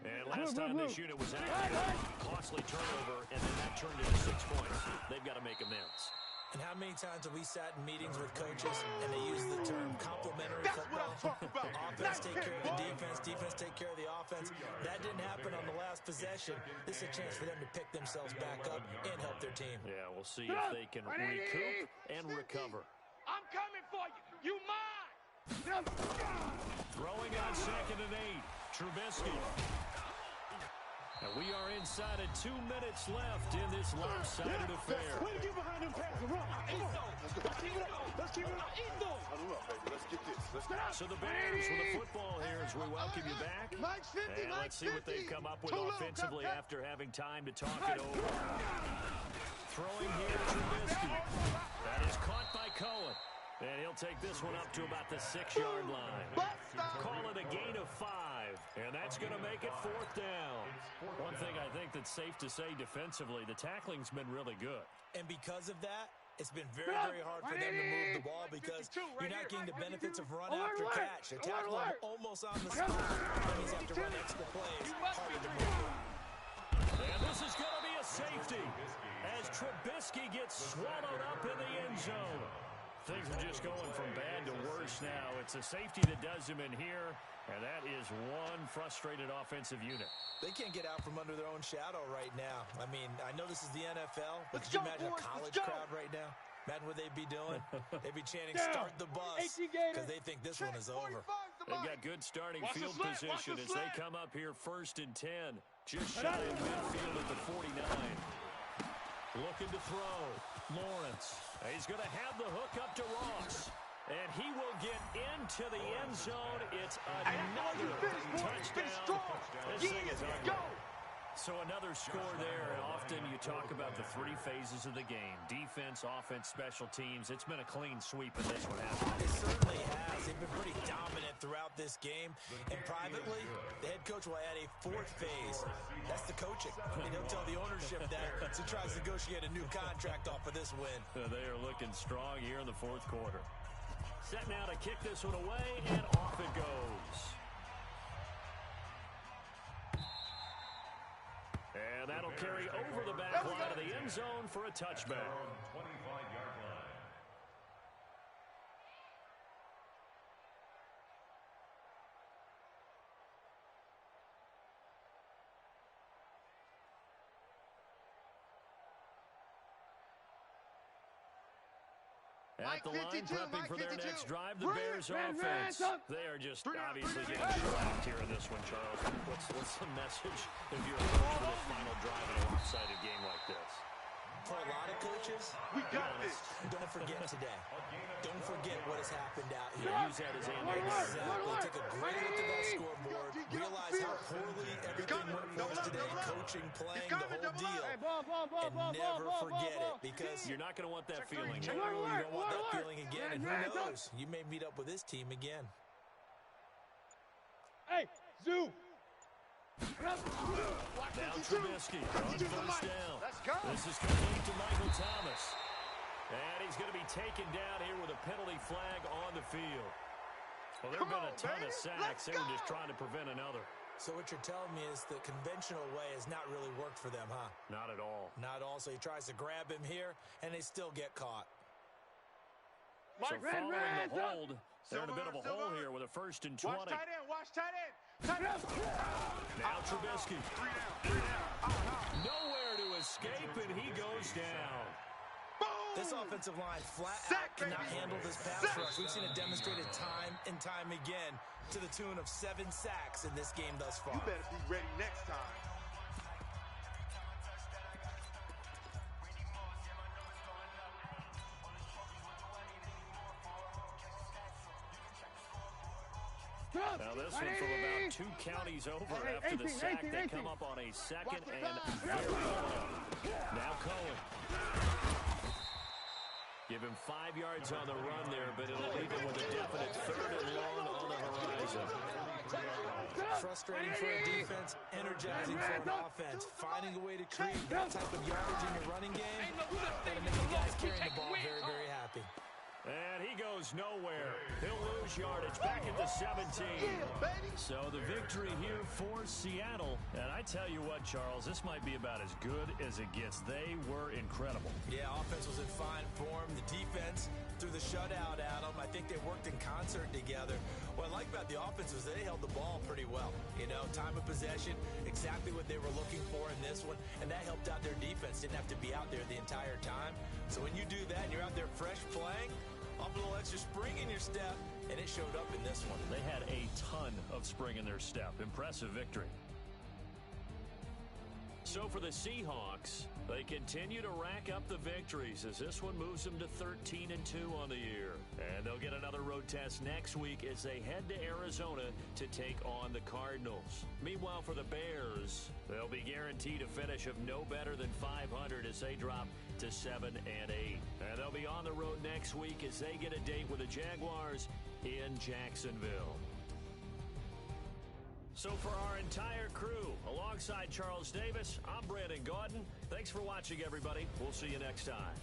And last time this unit was active, costly turnover, and then that turned into 6 points. They've got to make amends. And how many times have we sat in meetings with coaches and they use the term complementary football? Offense take care of the defense, defense take care of the offense. That didn't happen on the last possession. This is a chance for them to pick themselves back up and help their team. Yeah, we'll see if they can recoup and recover. I'm coming for you. You mine. Throwing on 2nd and 8. Trubisky. And we are inside of 2 minutes left in this lopsided affair. Way to get behind them pass and run. Come on. Let's keep it up. Let's keep it up. Huddle up, baby. Let's get this. Let's get So the Bears with the football here as we welcome you back. And let's see what they've come up with offensively after having time to talk it over. Throwing here, Trubisky. That is caught by Cohen. And he'll take this one up to about the 6-yard line. Call it a gain of 5. And that's going to make it 4th down. One thing I think that's safe to say defensively, the tackling's been really good. And because of that, it's been very, very hard for them to move the ball because you're not getting the benefits of run after catch. They're tackling them almost on the spot. That means they have to run extra plays. Harder to move. And this is going to be a safety as Trubisky gets swallowed up in the end zone. Things are just going from bad to worse now. It's a safety that does him in here, and that is one frustrated offensive unit. They can't get out from under their own shadow right now. I mean, I know this is the NFL, but could you imagine a college crowd right now? Imagine what they'd be doing. They'd be chanting, start the bus, because they think this one is over. They've got good starting field position as they come up here 1st and 10. Just shy of midfield at the 49. Looking to throw. Lawrence. He's going to have the hook up to Ross. And he will get into the end zone. It's another touchdown. This thing is ugly. So another score there. And often you talk about the 3 phases of the game. Defense, offense, special teams. It's been a clean sweep in this one, hasn't it? It certainly has. They've been pretty dominant throughout this game. And privately, the head coach will add a 4th phase. That's the coaching. And he'll tell the ownership that as he tries to negotiate a new contract off of this win. They are looking strong here in the 4th quarter. Set now to kick this one away, and off it goes. And that'll carry over the back line of the end zone for a touchback. At the line, 52, prepping Mike for their 52. next drive, the Bears offense. They are just obviously getting slapped here in this one, Charles. What's the message if you're a coach for this final drive in a lopsided game like this? For a lot of coaches, We got this. don't forget today. Don't forget what has happened out here. Yeah, use that as ammunition. Exactly. Take a great look at that scoreboard. Realize how poorly everything went for us today. Coaching, playing, the whole deal. And never forget it, because You're not going to want that feeling. you don't want that feeling again. And who knows? You may meet up with this team again. Hey, Zoo. Now Trubisky on first down. Let's go. This is complete to Michael Thomas. And he's going to be taken down here with a penalty flag on the field. Well, there have been a ton of sacks. They were just trying to prevent another. So what you're telling me is the conventional way has not really worked for them, huh? Not at all. Not all. So he tries to grab him here, and they still get caught. So following the hold, they're in a bit of a hole here with a 1st and 20. Watch tight end. Watch tight end. Tight end. Now Trubisky. 3 down. Nowhere to escape, and he goes down. Boom. This offensive line flat Sack, out cannot baby. handle this pass Sack. rush. We've seen it demonstrated time and time again to the tune of 7 sacks in this game thus far. You better be ready next time. Now this one from about 2 counties over after the sack. They come up on a 2nd and very long. Now Cohen. Give him 5 yards on the run there, but it'll leave him with a definite 3rd and long on the horizon. Frustrating for a defense, energizing for an offense. Finding a way to create that type of yardage in your running game, that'll make the guys carrying the ball very, very happy. And he goes nowhere. He'll lose yardage back at the 17. So the victory here for Seattle. And I tell you what, Charles, this might be about as good as it gets. They were incredible. Yeah, offense was in fine form. The defense threw the shutout at them. I think they worked in concert together. What I like about the offense was they held the ball pretty well. You know, time of possession, exactly what they were looking for in this one. And that helped out their defense. Didn't have to be out there the entire time. So when you do that and you're out there fresh playing, off a little extra spring in your step, and it showed up in this one. They had a ton of spring in their step. Impressive victory. So for the Seahawks, they continue to rack up the victories as this one moves them to 13-2 on the year. And they'll get another road test next week as they head to Arizona to take on the Cardinals. Meanwhile, for the Bears, they'll be guaranteed a finish of no better than 500 as they drop to 7-8. And they'll be on the road next week as they get a date with the Jaguars in Jacksonville. So for our entire crew, alongside Charles Davis, I'm Brandon Gaudin. Thanks for watching, everybody. We'll see you next time.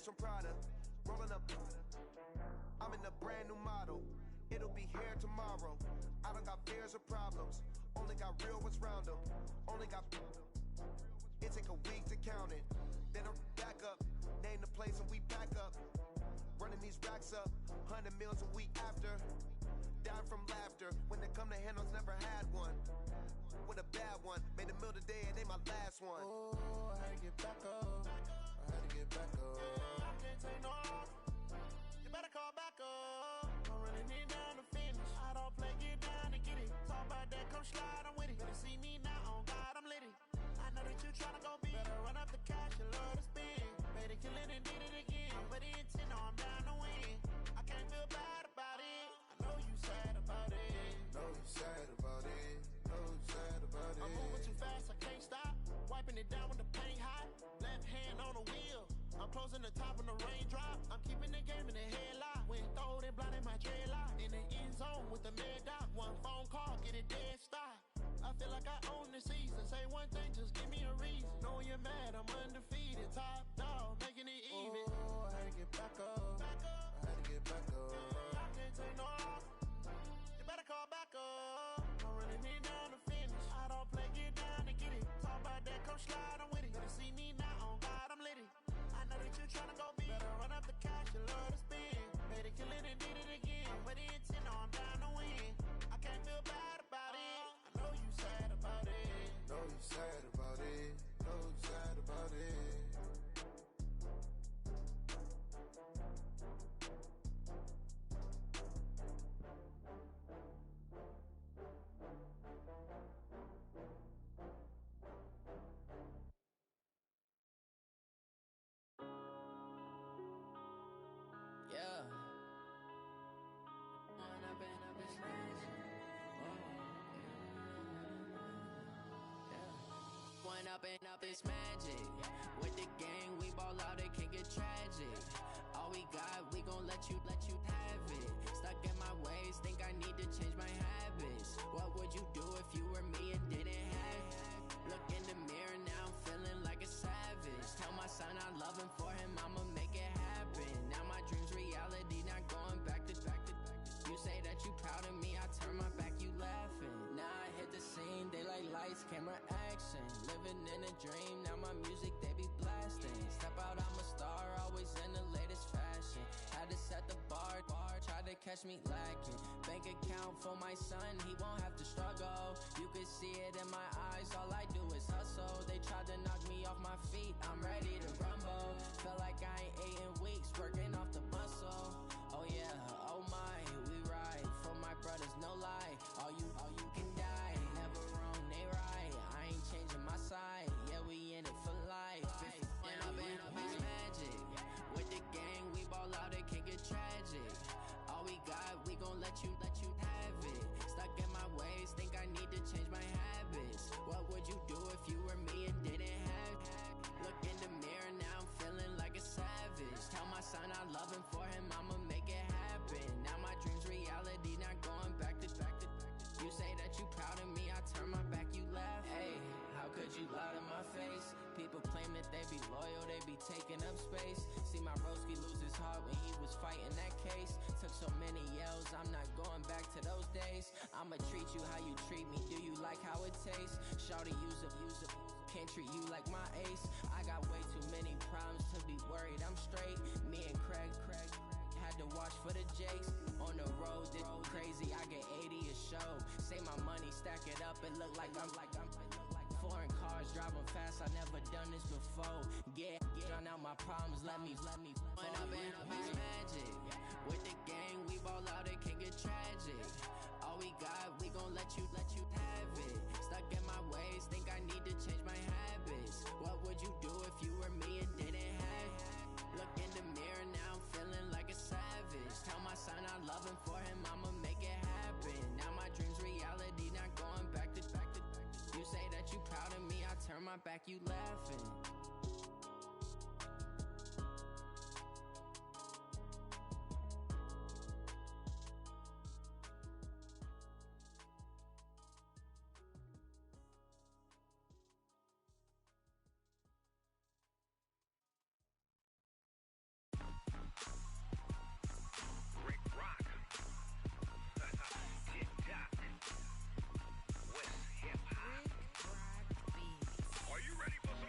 From Prada, rolling up. I'm in a brand new model. It'll be here tomorrow. I don't got fears or problems. Only got real ones round them. Only got. It take a week to count it. Then I'm back up. Name the place and we pack up. Running these racks up. 100 meals a week after. Down from laughter. When they come to handles, never had one. With a bad one. Made a meal today and they my last one. Oh, I had to get back up. I had to get back up. You better call back up. I'm running it down to finish. I don't play, get down and get it. Talk about that, come slide, I'm with it. Better see me now, on God, I'm litty. I know that you tryna go be. Better run up the cash, you love to spend. killing and did it again. But the intent, no, I'm down to win. I can't feel bad about it. I know you sad about it. Know you sad about it. Know you sad about it. I'm moving too fast, I can't stop. Wiping it down with the paint hot. Left hand on the wheel. I'm closing the top when the raindrop. I'm keeping the game in the headlock. When throwed and blinded my dreadlock. In the end zone with the mad dot. One phone call, get it dead stop. I feel like I own the season. Say one thing, just give me a reason. Knowing you're mad, I'm undefeated. Top dog, making it even. Oh, I had to get back up. I had to get back up. I can't take no loss. You better call back up. I'm running it down to finish. I don't play, get down to get it. Talk about that, come slide, I'm with it. Better see me now, on God, I'm lit it. I know that you tryna go big. Better run up the cash, you love to spend. Made it, kill it, and did it again. But the intent, no, I'm down to win. I can't feel bad about it. I know you sad about it. Know you sad about it. Know you sad about it. Yeah. When I've been up this magic. When up this magic. With the gang, we ball out, it can get tragic. All we got, we gon' let you have it. Stuck in my ways, think I need to change my habits. What would you do if you were me and didn't have it? Look in the mirror, now I'm feeling like a savage. Tell my son I love him, for him I'ma make it happen. Now my dream's reality, not going back to. You say that you proud of me, I turn my back, you laughing. Now I hit the scene, daylight lights, camera action. Living in a dream, now my music they be blasting. Step out, I'm a star, always in the latest fashion. Had to set the bar, try to catch me lacking. Bank account for my son, he won't have to struggle. You can see it in my eyes, all I do is hustle. They tried to knock me off my feet, I'm ready to rumble. Felt like I ain't ate in weeks, working off the muscle. Oh yeah, oh my, we ride for my brothers, no lie. All you can die, never wrong, they right. I ain't changing my side, yeah, we in it for life. When I've been up this magic. With the gang, we ball out, it can get tragic. All we got, we gon' let you have it. Stuck in my ways, think I need to change my habits. What would you do if you were me and didn't have it? Look in the mirror, now I'm feeling like a savage. Tell my son I love him, for him I'ma make it happen. Now my dream's reality, not going back to. You say that you proud of me, I turn my back, you laugh. Hey, how could you lie to my face? People claim that they be loyal, they be taking up space. See my broski lose his heart when he was fighting that case. Took so many yells, I'm not going back to those days. I'ma treat you how you treat me, do you like how it tastes? Shawty, use up, can't treat you like my ace. I got way too many problems to be worried, I'm straight. Me and Craig had to watch for the Jakes. On the road, this crazy, I get 80 a show. Say my money, stack it up, it look like I'm foreign cars, driving fast, I never done this before. Get drown out my problems, let me. When I've been up this magic. With the gang, we ball out, it can get tragic. All we got, we gon' let you have it. Stuck in my ways, think I need to change my habits. What would you do if you were me and didn't have it? Look in the mirror, now I'm feeling like a savage. Tell my son I love him, for him I'ma make it happen. Now my dream's reality, not going back to. You say that you proud of me, I turn my back, you laughing. Are you ready for some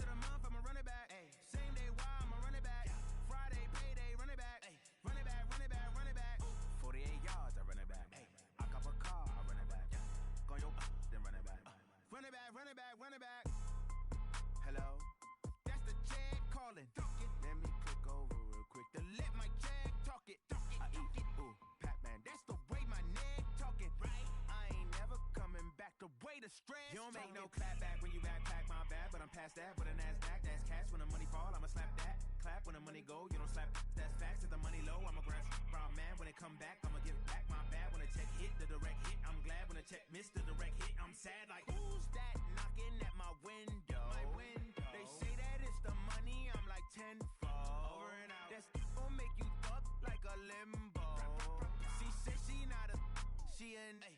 of the month, I'ma run it back. Ay. Same day, why I'ma run it back. Friday, payday, run it back. Ay. Run it back, run it back, run it back. 48 yards, I run it back. Ay. I cop a car, I run it back. Go your then run it back. Run it back, run it back, run it back. Hello, that's the jag calling. Let me click over real quick to let my jag talk it. I eat it, ooh, Pac-Man. That's the way my neck talking. Right, I ain't never coming back. The way the stress. You don't make no clap back when you backpack, my bad. But I'm past that with a NASDAQ. That's cash when the money fall. I'ma slap that. Clap when the money go. You don't slap. That's facts. If the money low, I'ma grab. Brown man when it come back, I'ma give back my bad. When the check hit, the direct hit. I'm glad when the check missed the direct hit. I'm sad like who's that knocking at my window? My window. They say that it's the money. I'm like tenfold. Over and out. That's gon' make you up like a limbo. She said she not a. She an. Ay.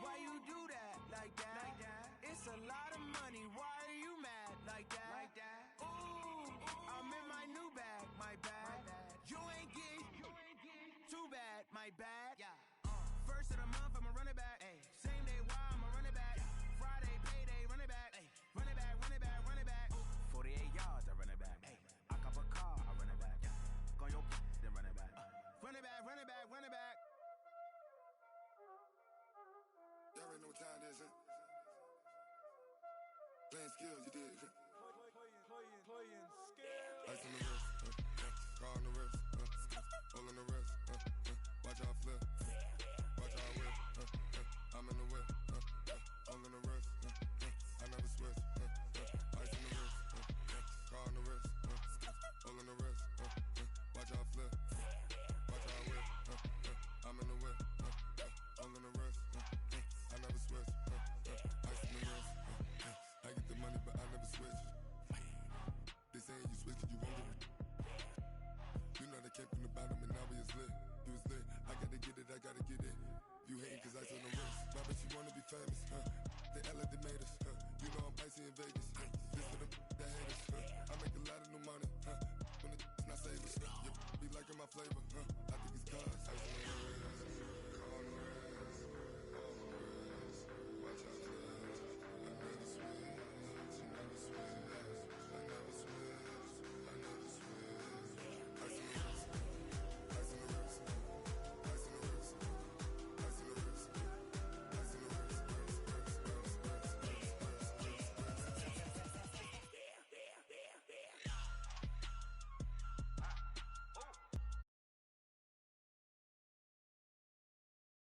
Why you do that like that? Like that? It's a lot of money. Why are you mad like that? Like that? Ooh, I'm in my new bag. My bad. You ain't get too bad. My bad. Yeah. First of the month, I'ma run it back. Ay. Same day, why I'ma run it back. Friday, payday, run it back. Ay. Run it back, run it back, run it back. 48 yards, I run it back. Ay. I cop a car, I run it back. Go your then run it back. Run it back, run it back, run it back. Y'all already know what time it is, huh? Playing skills, you did. Playing skills. Ice on the wrist, car on the wrist, all on the wrist, watch out flip, watch out whip, I'm in the whip, all on the wrist, I never switch, ice on the wrist, car on the wrist, all on the wrist, watch out flip, watch out whip, I'm in the whip, all on the wrist, I never switch, ice on the wrist, I get the money but I never switch. They saying you switch it, you won't get it. You know they came from the bottom and now we is lit. You was lit, I gotta get it, I gotta get it. You hating cause ice on the wrist. My bitch, you wanna be famous, They act like they made us, You know I'm icy in Vegas, This for them that hate us, I make a lot of new money, When it's not savers, You be liking my flavor,